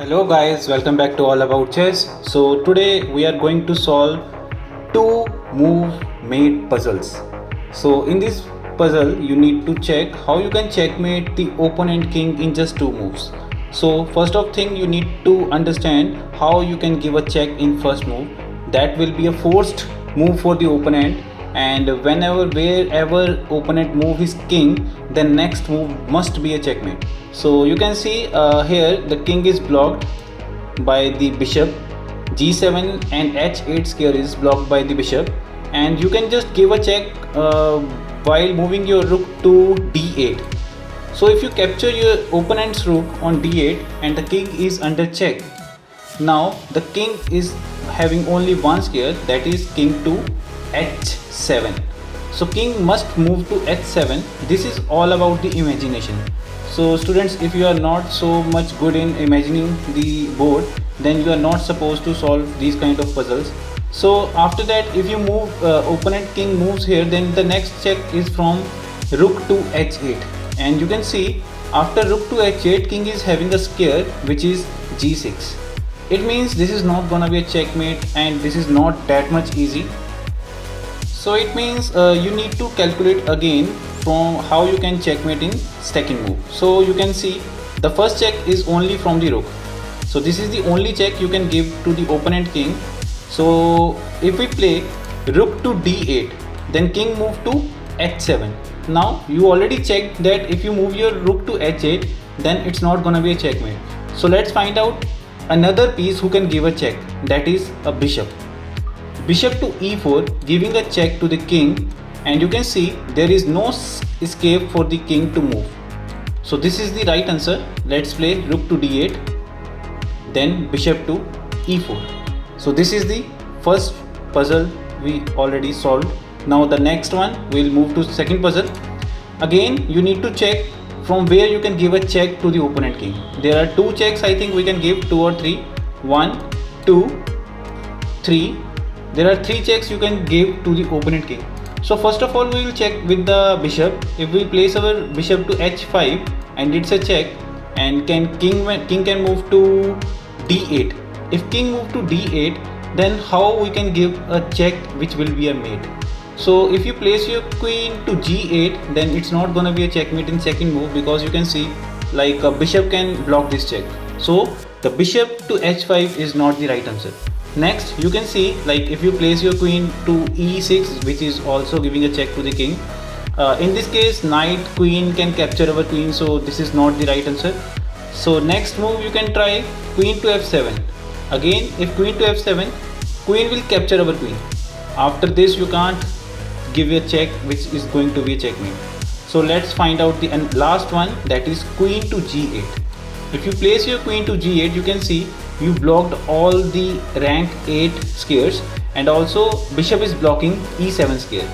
Hello guys, welcome back to All About Chess. So today we are going to solve two move mate puzzles. So in this puzzle you need to check how you can checkmate the opponent king in just two moves. So first of thing you need to understand how you can give a check in first move. That will be a forced move for the opponent, and wherever opponent move his king, then next move must be a checkmate. So you can see here the king is blocked by the bishop, g7 and h8 square is blocked by the bishop, and you can just give a check while moving your rook to d8. So if you capture your opponent's rook on d8 and the king is under check, now the king is having only one square, that is king to h7. So king must move to h7. This is all about the imagination. So students, if you are not so much good in imagining the board, then you are not supposed to solve these kind of puzzles. So after that, if you move opponent king moves here, then the next check is from rook to h8, and you can see after rook to h8 king is having a square which is g6. It means this is not gonna be a checkmate, and this is not that much easy. So it means you need to calculate again from how you can checkmate in second move. So you can see the first check is only from the rook. So this is the only check you can give to the opponent king. So if we play rook to d8, then king move to h7. Now you already checked that if you move your rook to h8, then it's not gonna be a checkmate. So let's find out another piece who can give a check, that is a bishop. Bishop to e4, giving a check to the king, and you can see there is no escape for the king to move. So this is the right answer. Let's play rook to d8, then bishop to e4. So this is the first puzzle we already solved. Now the next one, we'll move to second puzzle. Again you need to check from where you can give a check to the opponent king. There are two checks, I think we can give two or three. 1, 2, 3. There are three checks you can give to the opponent king. So first of all we will check with the bishop. If we place our bishop to h5 and it's a check, and king can move to d8. If king move to d8, then how we can give a check which will be a mate? So if you place your queen to g8, then it's not gonna be a checkmate in second move, because you can see like a bishop can block this check. So the bishop to h5 is not the right answer. Next you can see like if you place your queen to e6, which is also giving a check to the king. In this case knight queen can capture our queen, so this is not the right answer. So next move you can try queen to f7. Again if queen to f7, queen will capture our queen. After this you can't give a check which is going to be a checkmate. So let's find out the last one, that is queen to g8. If you place your queen to g8, you can see you blocked all the rank 8 squares, and also bishop is blocking e7 square.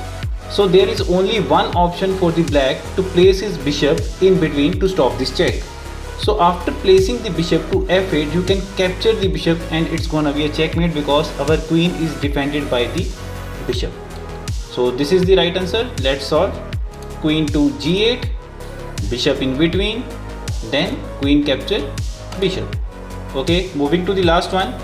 So there is only one option for the black to place his bishop in between to stop this check. So after placing the bishop to f8, you can capture the bishop and it's gonna be a checkmate, because our queen is defended by the bishop. So this is the right answer. Let's solve. Queen to g8, bishop in between, then queen capture bishop. Okay, moving to the last one.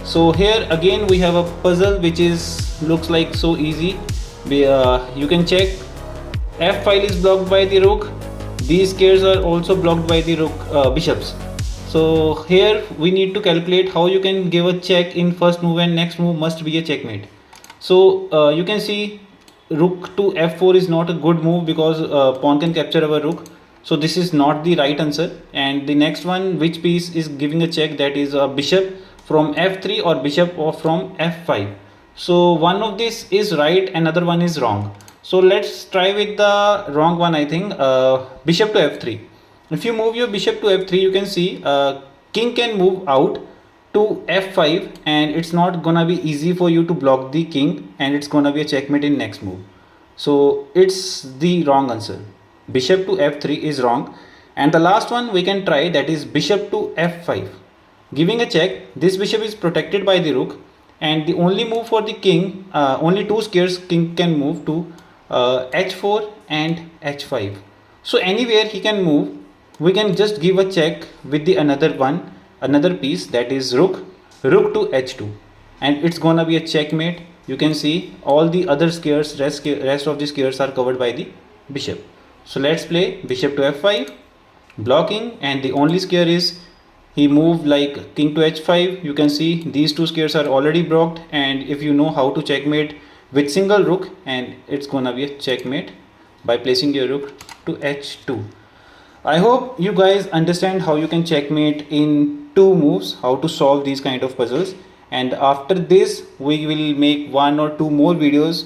So here again we have a puzzle which is looks like so easy. You can check f file is blocked by the rook. These squares are also blocked by the rook bishops. So here we need to calculate how you can give a check in first move, and next move must be a checkmate. So you can see rook to f4 is not a good move, because pawn can capture our rook. So this is not the right answer. And the next one, which piece is giving a check, that is a bishop from f3 or bishop or from f5. So one of this is right, another one is wrong. So let's try with the wrong one, I think. Bishop to f3. If you move your bishop to f3, you can see king can move out to f5, and it's not gonna be easy for you to block the king, and it's gonna be a checkmate in next move. So it's the wrong answer. Bishop to f3 is wrong. And the last one we can try, that is bishop to f5. Giving a check, this bishop is protected by the rook, and the only move for the king, only two squares king can move to h4 and h5. So anywhere he can move, we can just give a check with the another one, another piece, that is rook to h2, and it's gonna be a checkmate. You can see all the other squares, rest of the squares are covered by the bishop. So let's play bishop to f5, blocking, and the only square is he moved like king to h5. You can see these two squares are already blocked, and if you know how to checkmate with single rook, and it's gonna be a checkmate by placing your rook to h2. I hope you guys understand how you can checkmate in 2 moves, how to solve these kind of puzzles. And after this, we will make 1 or 2 more videos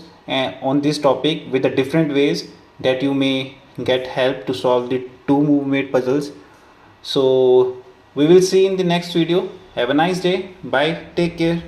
on this topic with the different ways that you may get help to solve the 2 move made puzzles. So we will see in the next video. Have a nice day. Bye. Take care.